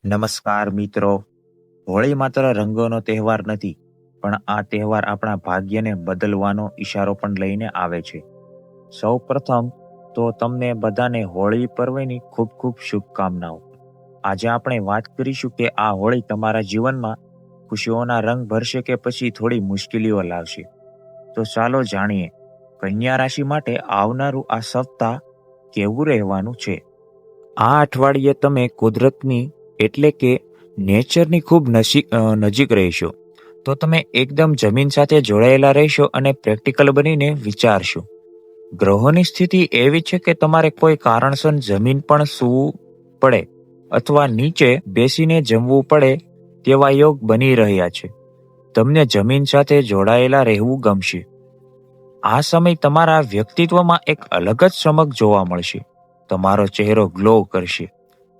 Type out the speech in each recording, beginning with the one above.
નમસ્કાર મિત્રો. હોળી માત્ર રંગોનો તહેવાર નથી, પણ આ તહેવાર આપણા ભાગ્યને બદલવાનો ઈશારો પણ લઈને આવે છે. સૌ પ્રથમ તો તમને બધાને હોળી પર્વની ખૂબ ખૂબ શુભકામનાઓ. આજે આપણે વાત કરીશું કે આ હોળી તમારા જીવનમાં ખુશીઓના રંગ ભરશે કે પછી થોડી મુશ્કેલીઓ લાવશે. તો ચાલો જાણીએ કન્યા રાશિ માટે આવનારું આ સપ્તાહ કેવું રહેવાનું છે. આ અઠવાડિયે તમે કુદરતની એટલે કે નેચરની ખૂબ નજીક રહેશો. તો તમે એકદમ જમીન સાથે જોડાયેલા રહેશો અને પ્રેક્ટિકલ બનીને વિચારશો. ગ્રહોની સ્થિતિ એવી છે કે તમારે કોઈ કારણસર જમીન પણ સૂવું પડે અથવા નીચે બેસીને જમવું પડે તેવા યોગ બની રહ્યા છે. તમને જમીન સાથે જોડાયેલા રહેવું ગમશે. આ સમય તમારા વ્યક્તિત્વમાં એક અલગ જ ચમક જોવા મળશે. તમારો ચહેરો ગ્લો કરશે.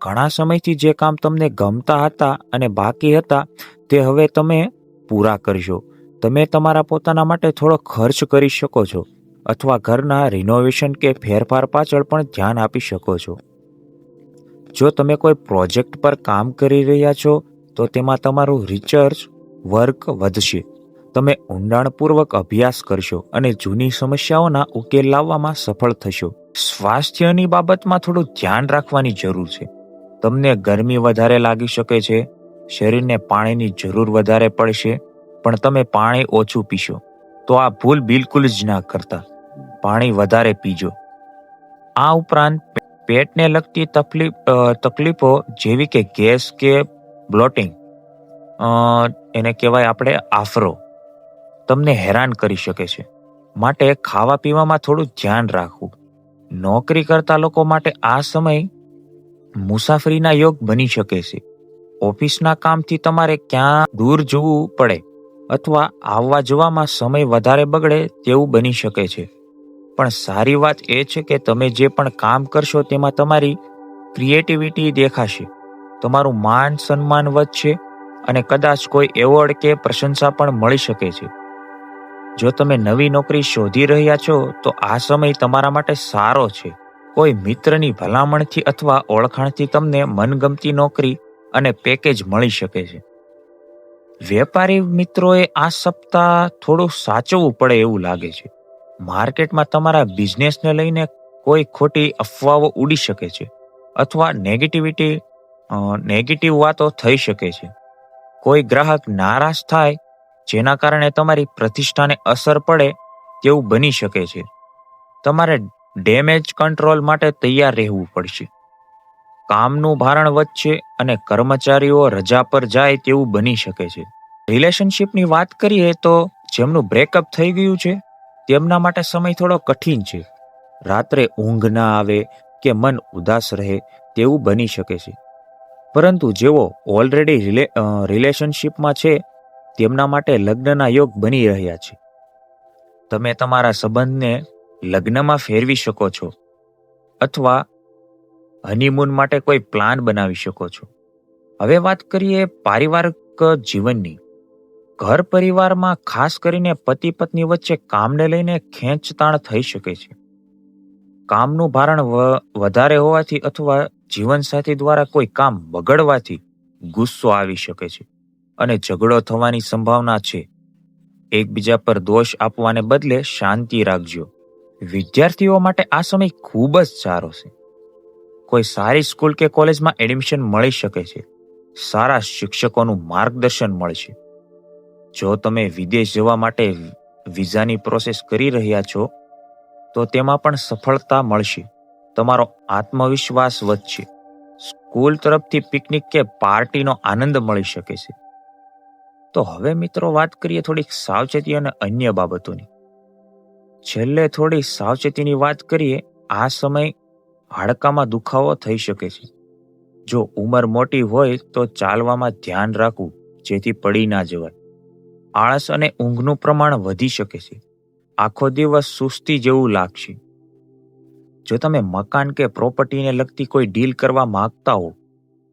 ઘણા સમયથી જે કામ તમને ગમતા હતા અને બાકી હતા તે હવે તમે પૂરા કરશો. તમે તમારા પોતાના માટે થોડો ખર્ચ કરી શકો છો અથવા ઘરના રિનોવેશન કે ફેરફાર પાછળ પણ ધ્યાન આપી શકો છો. જો તમે કોઈ પ્રોજેક્ટ પર કામ કરી રહ્યા છો તો તેમાં તમારું રિસર્ચ વર્ક વધશે. તમે ઊંડાણપૂર્વક અભ્યાસ કરશો અને જૂની સમસ્યાઓના ઉકેલ લાવવામાં સફળ થશો. સ્વાસ્થ્યની બાબતમાં થોડું ધ્યાન રાખવાની જરૂર છે. તમને ગરમી વધારે લાગી શકે છે, શરીરને પાણીની જરૂર વધારે પડશે, પણ તમે પાણી ઓછું પીશો. તો આ ભૂલ બિલકુલ જ ના કરતા. પાણી વધારે પીજો. આ ઉપરાંત પેટને લગતી તકલીફો જેવી કે ગેસ કે બ્લોટિંગ, એને કહેવાય આપણે આફરો, તમને હેરાન કરી શકે છે. માટે ખાવા પીવામાં થોડું ધ્યાન રાખવું. નોકરી કરતા લોકો માટે આ સમય મુસાફરીના યોગ બની શકે છે. ઓફિસના કામથી તમારે ક્યાં દૂર જવું પડે અથવા આવવા જવામાં સમય વધારે બગડે તેવું બની શકે છે. પણ સારી વાત એ છે કે તમે જે પણ કામ કરશો તેમાં તમારી ક્રિએટિવિટી દેખાશે. તમારું માન સન્માન વધશે અને કદાચ કોઈ એવોર્ડ કે પ્રશંસા પણ મળી શકે છે. જો તમે નવી નોકરી શોધી રહ્યા છો તો આ સમય તમારા માટે સારો છે. કોઈ મિત્રની ભલામણથી અથવા ઓળખાણથી તમને મનગમતી નોકરી અને પેકેજ મળી શકે છે. વેપારી મિત્રોએ આ સપ્તાહ થોડું સાચવવું પડે એવું લાગે છે. માર્કેટમાં તમારા બિઝનેસને લઈને કોઈ ખોટી અફવાઓ ઉડી શકે છે અથવા નેગેટિવ વાતો થઈ શકે છે. કોઈ ગ્રાહક નારાજ થાય જેના કારણે તમારી પ્રતિષ્ઠાને અસર પડે તેવું બની શકે છે. તમારે ડેમેજ કંટ્રોલ માટે તૈયાર રહેવું પડશે. કામનું ભારણ વધશે અને કર્મચારીઓ રજા પર જાય તેવું બની શકે છે. રિલેશનશિપની વાત કરીએ તો જેમનું બ્રેકઅપ થઈ ગયું છે તેમના માટે સમય થોડો કઠિન છે. રાત્રે ઊંઘ ના આવે કે મન ઉદાસ રહે તેવું બની શકે છે. પરંતુ જેઓ ઓલરેડી રિલેશનશિપમાં છે તેમના માટે લગ્નના યોગ બની રહ્યા છે. તમે તમારા સંબંધને લગ્નમાં ફેરવી શકો છો અથવા હનીમૂન માટે કોઈ પ્લાન બનાવી શકો છો. હવે વાત કરીએ પારિવારિક જીવનની. ઘર પરિવારમાં ખાસ કરીને પતિ પત્ની વચ્ચે કામને લઈને ખેંચતાણ થઈ શકે છે. કામનું ભારણ વધારે હોવાથી અથવા જીવનસાથી દ્વારા કોઈ કામ બગડવાથી ગુસ્સો આવી શકે છે અને ઝઘડો થવાની સંભાવના છે. એકબીજા પર દોષ આપવાને બદલે શાંતિ રાખજો. વિદ્યાર્થીઓ માટે આ સમય ખૂબ જ સારો છે. કોઈ સારી સ્કૂલ કે કોલેજમાં એડમિશન મળી શકે છે. સારા શિક્ષકોનું માર્ગદર્શન મળશે. જો તમે વિદેશ જવા માટે વિઝાની પ્રોસેસ કરી રહ્યા છો તો તેમાં પણ સફળતા મળશે. તમારો આત્મવિશ્વાસ વધશે. સ્કૂલ તરફથી પિકનિક કે પાર્ટીનો આનંદ મળી શકે છે. તો હવે મિત્રો વાત કરીએ થોડીક સાવચેતી અને અન્ય બાબતોની. છેલ્લે થોડી સાવચેતીની વાત કરીએ. આ સમય હાડકામાં દુખાવો થઈ શકે છે. જો ઉંમર મોટી હોય તો ચાલવામાં ધ્યાન રાખવું જેથી પડી ના જવાય. આળસ અને ઊંઘનું પ્રમાણ વધી શકે છે. આખો દિવસ સુસ્તી જેવું લાગશે. જો તમે મકાન કે પ્રોપર્ટીને લગતી કોઈ ડીલ કરવા માંગતા હો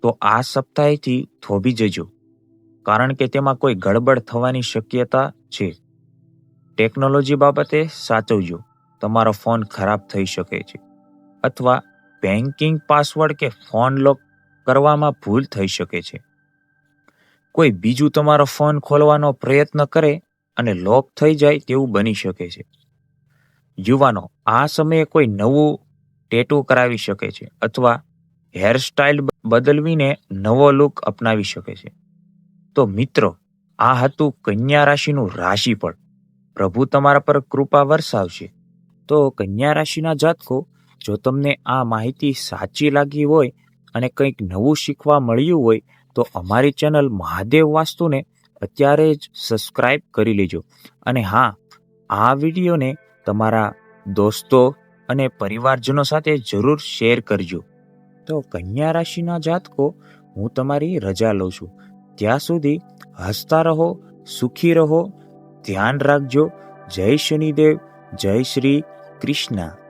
તો આ સપ્તાહેથી થોભી જજો, કારણ કે તેમાં કોઈ ગડબડ થવાની શક્યતા છે. ટેકનોલોજી બાબતે સાચવજો. તમારો ફોન ખરાબ થઈ શકે છે અથવા બેન્કિંગ પાસવર્ડ કે ફોન લોક કરવામાં ભૂલ થઈ શકે છે. કોઈ બીજું તમારો ફોન ખોલવાનો પ્રયત્ન કરે અને લોક થઈ જાય તેવું બની શકે છે. યુવાનો આ સમયે કોઈ નવું ટેટુ કરાવી શકે છે અથવા હેરસ્ટાઇલ બદલવીને નવો લુક અપનાવી શકે છે. તો મિત્રો, આ હતું કન્યા રાશિનું રાશિફળ. પ્રભુ તમારા પર કૃપા વરસાવશે. તો કન્યા રાશિના જાતકો, જો તમને આ માહિતી સાચી લાગી હોય અને કંઈક નવું શીખવા મળ્યું હોય તો અમારી ચેનલ મહાદેવ વાસ્તુને અત્યારે જ સબસ્ક્રાઇબ કરી લેજો. અને હા, આ વિડીયોને તમારા દોસ્તો અને પરિવારજનો સાથે જરૂર શેર કરજો. તો કન્યા રાશિના જાતકો, હું તમારી રજા લઉં છું. ત્યાં સુધી હસતા રહો, સુખી રહો, ધ્યાન રાખજો. જય શનિદેવ, જય શ્રી કૃષ્ણ.